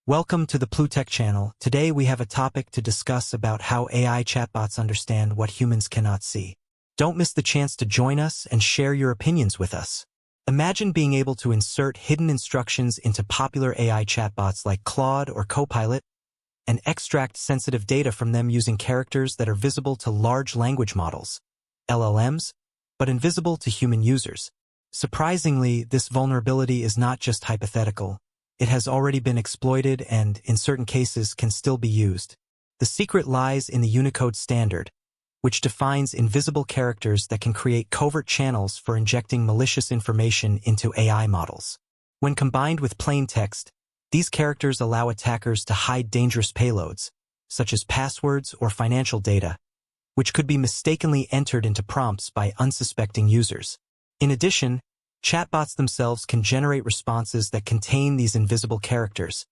Welcome to the PluTech channel. Today we have a topic to discuss about how AI chatbots understand what humans cannot see. Don't miss the chance to join us and share your opinions with us. Imagine being able to insert hidden instructions into popular AI chatbots like Claude or Copilot and extract sensitive data from them using characters that are visible to large language models, LLMs, but invisible to human users. Surprisingly, this vulnerability is not just hypothetical. It has already been exploited and, in certain cases, can still be used. The secret lies in the Unicode standard, which defines invisible characters that can create covert channels for injecting malicious information into AI models. When combined with plain text, these characters allow attackers to hide dangerous payloads, such as passwords or financial data, which could be mistakenly entered into prompts by unsuspecting users. In addition, chatbots themselves can generate responses that contain these invisible characters,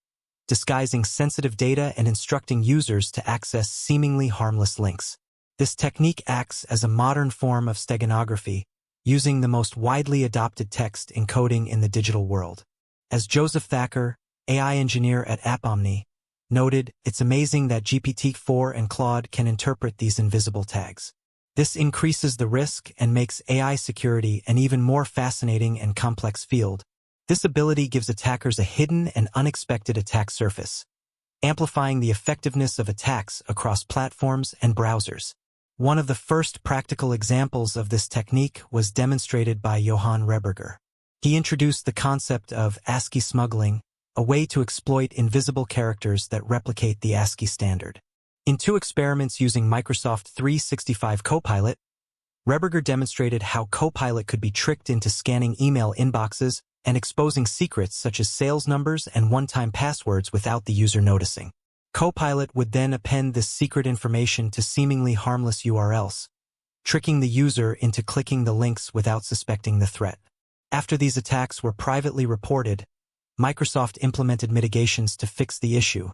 disguising sensitive data and instructing users to access seemingly harmless links. This technique acts as a modern form of steganography, using the most widely adopted text encoding in the digital world. As Joseph Thacker, AI engineer at AppOmni, noted, it's amazing that GPT-4 and Claude can interpret these invisible tags. This increases the risk and makes AI security an even more fascinating and complex field. This ability gives attackers a hidden and unexpected attack surface, amplifying the effectiveness of attacks across platforms and browsers. One of the first practical examples of this technique was demonstrated by Johann Reberger. He introduced the concept of ASCII smuggling, a way to exploit invisible characters that replicate the ASCII standard. In 2 experiments using Microsoft 365 Copilot, Reberger demonstrated how Copilot could be tricked into scanning email inboxes and exposing secrets such as sales numbers and one-time passwords without the user noticing. Copilot would then append this secret information to seemingly harmless URLs, tricking the user into clicking the links without suspecting the threat. After these attacks were privately reported, Microsoft implemented mitigations to fix the issue,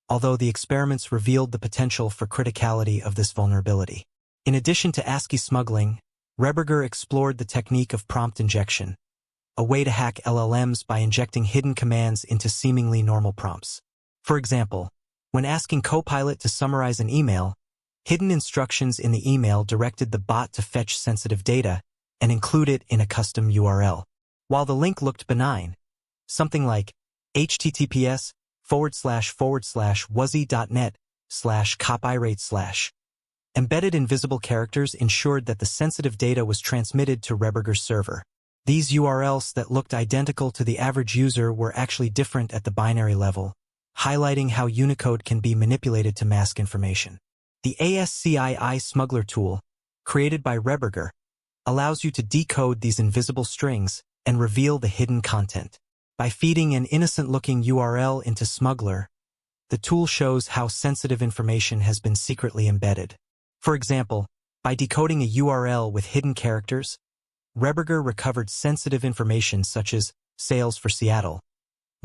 although the experiments revealed the potential for criticality of this vulnerability. In addition to ASCII smuggling, Reberger explored the technique of prompt injection, a way to hack LLMs by injecting hidden commands into seemingly normal prompts. For example, when asking Copilot to summarize an email, hidden instructions in the email directed the bot to fetch sensitive data and include it in a custom URL. While the link looked benign, something like https://wuzzy.net/copyright/. Embedded invisible characters ensured that the sensitive data was transmitted to Reberger's server. These URLs that looked identical to the average user were actually different at the binary level, highlighting how Unicode can be manipulated to mask information. The ASCII smuggler tool, created by Reberger, allows you to decode these invisible strings and reveal the hidden content. By feeding an innocent-looking URL into Smuggler, the tool shows how sensitive information has been secretly embedded. For example, by decoding a URL with hidden characters, Reberger recovered sensitive information such as sales for Seattle,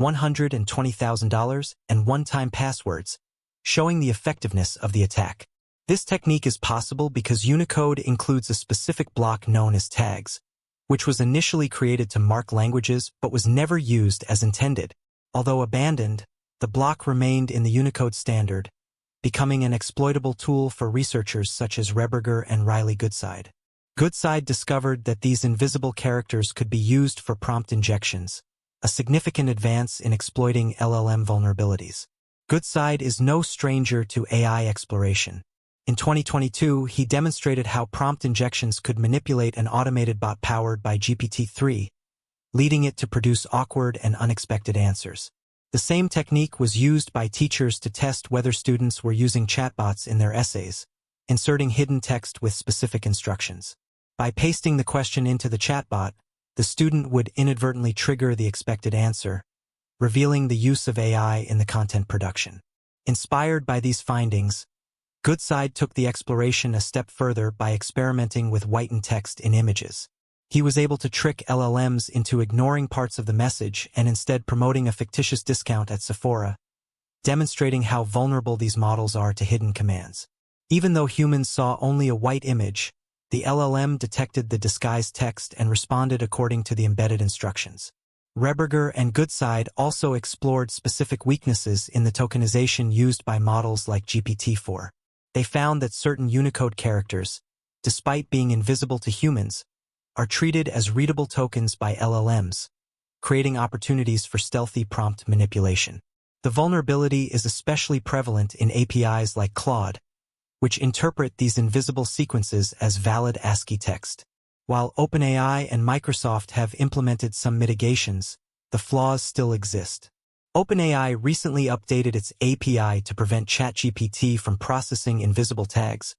$120,000, and one-time passwords, showing the effectiveness of the attack. This technique is possible because Unicode includes a specific block known as tags, which was initially created to mark languages but was never used as intended. Although abandoned, the block remained in the Unicode standard, becoming an exploitable tool for researchers such as Reberger and Riley Goodside. Goodside discovered that these invisible characters could be used for prompt injections, a significant advance in exploiting LLM vulnerabilities. Goodside is no stranger to AI exploration. In 2022, he demonstrated how prompt injections could manipulate an automated bot powered by GPT-3, leading it to produce awkward and unexpected answers. The same technique was used by teachers to test whether students were using chatbots in their essays, inserting hidden text with specific instructions. By pasting the question into the chatbot, the student would inadvertently trigger the expected answer, revealing the use of AI in the content production. Inspired by these findings, Goodside took the exploration a step further by experimenting with whitened text in images. He was able to trick LLMs into ignoring parts of the message and instead promoting a fictitious discount at Sephora, demonstrating how vulnerable these models are to hidden commands. Even though humans saw only a white image, the LLM detected the disguised text and responded according to the embedded instructions. Reberger and Goodside also explored specific weaknesses in the tokenization used by models like GPT-4. They found that certain Unicode characters, despite being invisible to humans, are treated as readable tokens by LLMs, creating opportunities for stealthy prompt manipulation. The vulnerability is especially prevalent in APIs like Claude, which interpret these invisible sequences as valid ASCII text. While OpenAI and Microsoft have implemented some mitigations, the flaws still exist. OpenAI recently updated its API to prevent ChatGPT from processing invisible tags,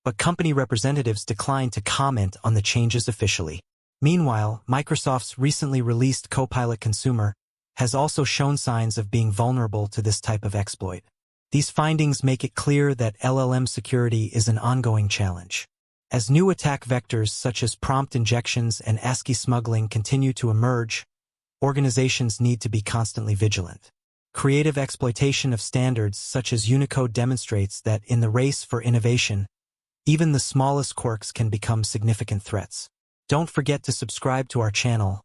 but company representatives declined to comment on the changes officially. Meanwhile, Microsoft's recently released Copilot Consumer has also shown signs of being vulnerable to this type of exploit. These findings make it clear that LLM security is an ongoing challenge. As new attack vectors such as prompt injections and ASCII smuggling continue to emerge, organizations need to be constantly vigilant. Creative exploitation of standards such as Unicode demonstrates that in the race for innovation, even the smallest quirks can become significant threats. Don't forget to subscribe to our channel,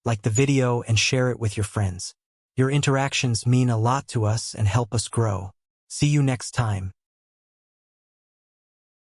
like the video, and share it with your friends. Your interactions mean a lot to us and help us grow. See you next time.